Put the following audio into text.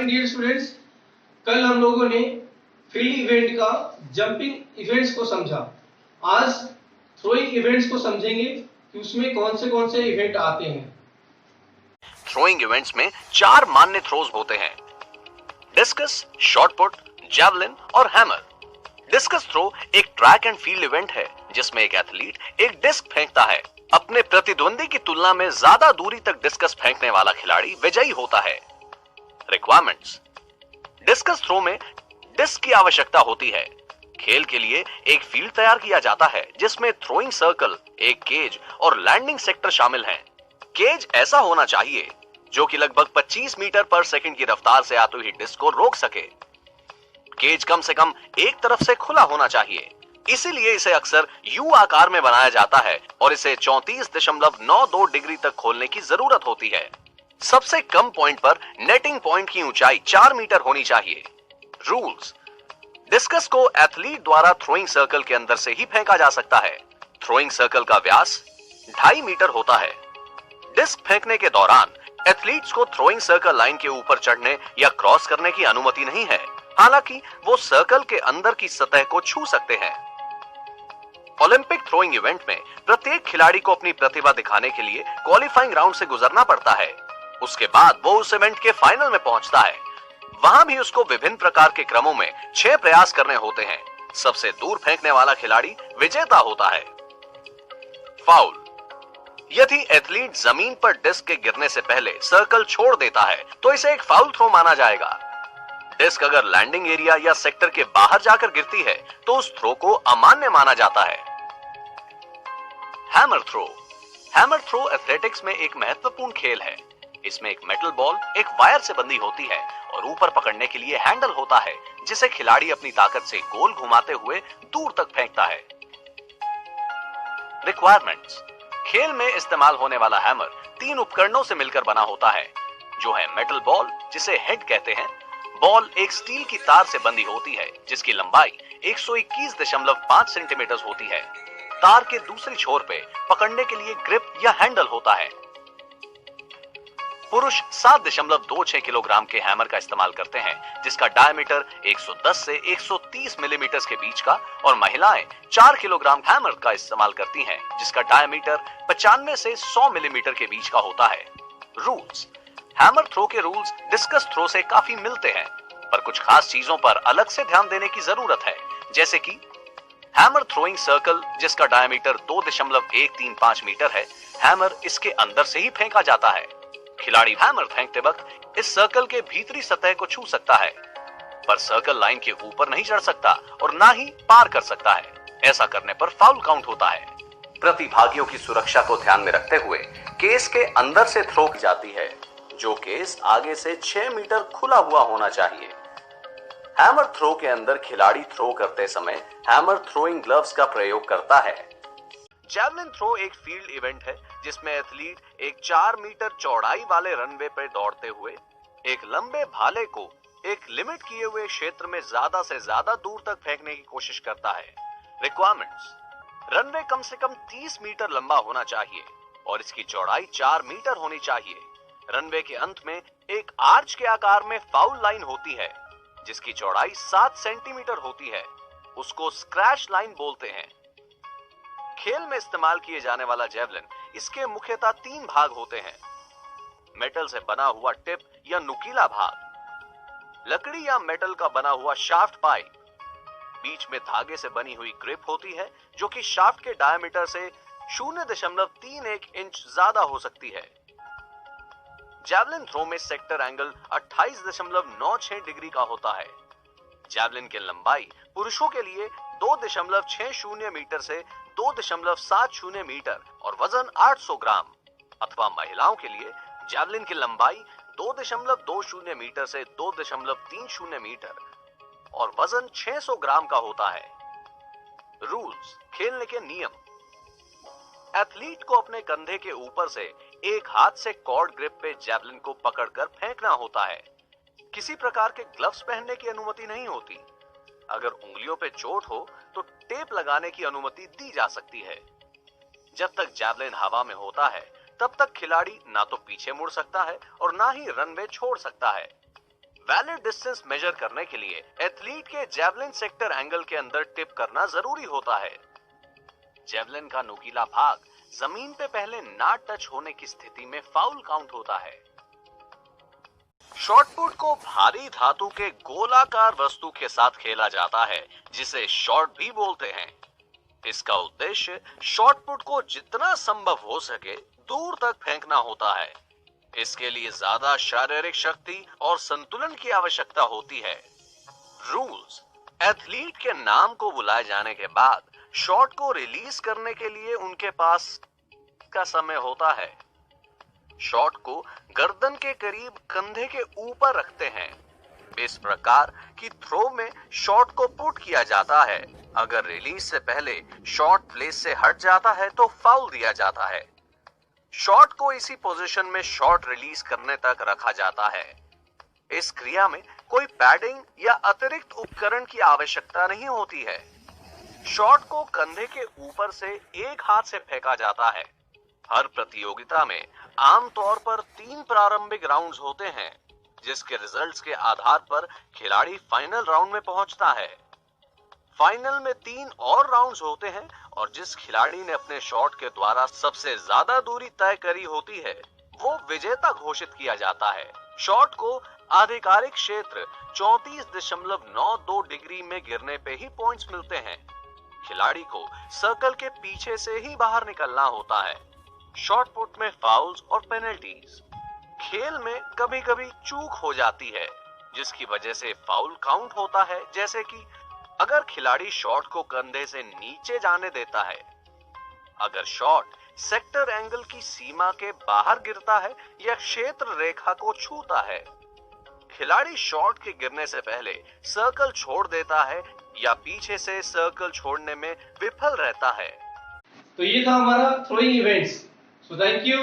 Morning dear students. कल हम लोगों ने फील्ड इवेंट का जंपिंग इवेंट्स को समझा। आज थ्रोइंग इवेंट्स को समझेंगे कि उसमें कौन से इवेंट आते हैं। थ्रोइंग इवेंट्स में 4 मान्य थ्रोज होते हैं: डिस्कस, शॉट पुट, जैवलिन और हैमर। डिस्कस थ्रो एक ट्रैक एंड फील्ड इवेंट है जिसमें एक एथलीट एक डिस्क फेंकता है। अपने प्रतिद्वंदी की तुलना में ज्यादा दूरी तक डिस्कस फेंकने वाला खिलाड़ी विजयी होता है। रिक्वायरमेंट्स: डिस्कस थ्रो में डिस्क की आवश्यकता होती है। खेल के लिए एक फील्ड तैयार किया जाता है जिसमें थ्रोइंग सर्कल, एक केज और लैंडिंग सेक्टर शामिल हैं। केज ऐसा होना चाहिए जो कि लगभग 25 मीटर पर सेकंड की रफ्तार से आती हुई डिस्क को रोक सके। केज कम से कम एक तरफ से खुला होना चाहिए, इसीलिए इसे अक्सर यू आकार में बनाया जाता है और इसे 34.92 डिग्री तक खोलने की जरूरत होती है। सबसे कम पॉइंट पर नेटिंग पॉइंट की ऊंचाई 4 मीटर होनी चाहिए। रूल्स: डिस्कस को एथलीट द्वारा थ्रोइंग सर्कल के अंदर से ही फेंका जा सकता है। थ्रोइंग सर्कल का व्यास 2.5 मीटर होता है। डिस्क फेंकने के दौरान एथलीट्स को थ्रोइंग सर्कल लाइन के ऊपर चढ़ने या क्रॉस करने की अनुमति नहीं है, हालांकि वो सर्कल के अंदर की सतह को छू सकते हैं। ओलंपिक थ्रोइंग इवेंट में प्रत्येक खिलाड़ी को अपनी प्रतिभा दिखाने के लिए क्वालिफाइंग राउंड से गुजरना पड़ता है। उसके बाद वो उस इवेंट के फाइनल में पहुंचता है। वहां भी उसको विभिन्न प्रकार के क्रमों में 6 प्रयास करने होते हैं। सबसे दूर फेंकने वाला खिलाड़ी विजेता होता है। फाउल: यदि एथलीट जमीन पर डिस्क के गिरने से पहले सर्कल छोड़ देता है तो इसे एक फाउल थ्रो माना जाएगा। डिस्क अगर लैंडिंग एरिया या सेक्टर के बाहर जाकर गिरती है तो उस थ्रो को अमान्य माना जाता है। Hammer throw: hammer throw athletics में एक महत्वपूर्ण खेल है। इसमें एक मेटल बॉल एक वायर से बंधी होती है और ऊपर पकड़ने के लिए हैंडल होता है जिसे खिलाड़ी अपनी ताकत से गोल घुमाते हुए दूर तक फेंकता है। रिक्वायरमेंट्स: खेल में इस्तेमाल होने वाला हैमर 3 उपकरणों से मिलकर बना होता है, जो है मेटल बॉल जिसे हेड कहते हैं। बॉल एक स्टील की तार से बंधी होती है जिसकी लंबाई 121.5 सेंटीमीटर होती है। तार के दूसरी छोर पे पकड़ने के लिए ग्रिप या हैंडल होता है। पुरुष 7.26 किलोग्राम के हैमर का इस्तेमाल करते हैं जिसका डायमीटर 110 से 130 मिलीमीटर के बीच का, और महिलाएं 4 किलोग्राम हैमर का इस्तेमाल करती हैं जिसका डायमीटर 95 से 100 मिलीमीटर के बीच का होता है। रूल्स: हैमर थ्रो के रूल्स डिस्कस थ्रो से काफी मिलते हैं, पर कुछ खास चीजों पर अलग से ध्यान देने की जरूरत है, जैसे कि हैमर थ्रोइंग सर्कल जिसका डायमीटर 2.135 मीटर है, हैमर इसके अंदर से ही फेंका जाता है। खिलाड़ी हैमर फेंकते वक्त इस सर्कल के भीतरी सतह को छू सकता है, पर सर्कल लाइन के ऊपर नहीं चढ़ सकता और ना ही पार कर सकता है। ऐसा करने पर फाउल काउंट होता है। प्रतिभागियों की सुरक्षा को ध्यान में रखते हुए केस के अंदर से थ्रो की जाती है, जो केस आगे से 6 मीटर खुला हुआ होना चाहिए। हैमर थ्रो के अंदर खिलाड़ी थ्रो करते समय हैमर थ्रोइंग ग्लव्स का प्रयोग करता है। जैवलिन थ्रो एक फील्ड इवेंट है जिसमें एथलीट एक 4 मीटर चौड़ाई वाले रनवे पर दौड़ते हुए एक लंबे भाले को एक लिमिट किए हुए क्षेत्र में ज्यादा से ज्यादा दूर तक फेंकने की कोशिश करता है। रिक्वायरमेंट्स: रनवे कम से कम 30 मीटर लंबा होना चाहिए और इसकी चौड़ाई 4 मीटर होनी चाहिए। रनवे के अंत में एक आर्च के आकार में फाउल लाइन होती है जिसकी चौड़ाई 7 सेंटीमीटर होती है। उसको स्क्रैच लाइन बोलते हैं। खेल में इस्तेमाल किए जाने वाला जैवलिन, इसके मुख्यतः 3 भाग होते हैं: मेटल से बना हुआ टिप या नुकीला भाग, लकड़ी या मेटल का बना हुआ शाफ्ट पाइप, बीच में धागे से बनी हुई ग्रिप होती है जो कि शाफ्ट के डायमीटर से 0.31 इंच ज्यादा हो सकती है। जैवलिन थ्रो में सेक्टर एंगल 28.96 डिग्री का होता है। जैवलिन की लंबाई पुरुषों के लिए 2.60 मीटर से 2.70 मीटर और वजन 800 ग्राम, अथवा महिलाओं के लिए जैवलिन की लंबाई 2.20 मीटर से 2.30 मीटर और वजन 600 ग्राम का होता है। रूल्स: खेलने के नियम। एथलीट को अपने कंधे के ऊपर से एक हाथ से कॉर्ड ग्रिप पे जैवलिन को पकड़कर फेंकना होता है। किसी प्रकार के ग्लव्स पहनने की अनुमति नहीं होती। अगर उंगलियों पे चोट हो तो टेप लगाने की अनुमति दी जा सकती है। जब तक जैवलिन हवा में होता है तब तक खिलाड़ी ना तो पीछे मुड़ सकता है और ना ही रनवे छोड़ सकता है। वैलिड डिस्टेंस मेजर करने के लिए एथलीट के जेवलिन सेक्टर एंगल के अंदर टिप करना जरूरी होता है। जेवलिन का नुकीला भाग जमीन पे पहले ना टच होने की स्थिति में फाउल काउंट होता है। शॉट पुट को भारी धातु के गोलाकार वस्तु के साथ खेला जाता है, जिसे शॉट भी बोलते हैं। इसका उद्देश्य शॉट पुट को जितना संभव हो सके दूर तक फेंकना होता है। इसके लिए ज्यादा शारीरिक शक्ति और संतुलन की आवश्यकता होती है। रूल्स: एथलीट के नाम को बुलाए जाने के बाद शॉट को रिलीज करने के लिए उनके पास का समय होता है। शॉट को गर्दन के करीब कंधे के ऊपर रखते हैं, इस प्रकार कि थ्रो में शॉट को पुट किया जाता है। अगर रिलीज से पहले शॉट प्लेस से हट जाता है तो फाउल दिया जाता है। शॉट को इसी पोजीशन में शॉट रिलीज करने तक रखा जाता है। इस क्रिया में कोई पैडिंग या अतिरिक्त उपकरण की आवश्यकता नहीं होती है। शॉट को कंधे के ऊपर से एक हाथ से फेंका जाता है। हर प्रतियोगिता में आमतौर पर 3 प्रारंभिक राउंड्स होते हैं, जिसके रिजल्ट्स के आधार पर खिलाड़ी फाइनल राउंड में पहुंचता है। फाइनल में 3 और राउंड्स होते हैं और जिस खिलाड़ी ने अपने शॉट के द्वारा सबसे ज्यादा दूरी तय करी होती है, वो विजेता घोषित किया जाता है। शॉट को आधिकारिक क्षेत्र 34.92 डिग्री में गिरने पे ही पॉइंट्स मिलते हैं। खिलाड़ी को सर्कल के पीछे से ही बाहर निकलना होता है। शॉट पुट में फाउल्स और पेनल्टीज: खेल में कभी कभी चूक हो जाती है, जिसकी वजह से फाउल काउंट होता है, जैसे कि अगर खिलाड़ी शॉट को कंधे से नीचे जाने देता है, अगर शॉट सेक्टर एंगल की सीमा के बाहर गिरता है या क्षेत्र रेखा को छूता है, खिलाड़ी शॉट के गिरने से पहले सर्कल छोड़ देता है या पीछे से सर्कल छोड़ने में विफल रहता है। तो ये था हमारा throwing events. So thank you.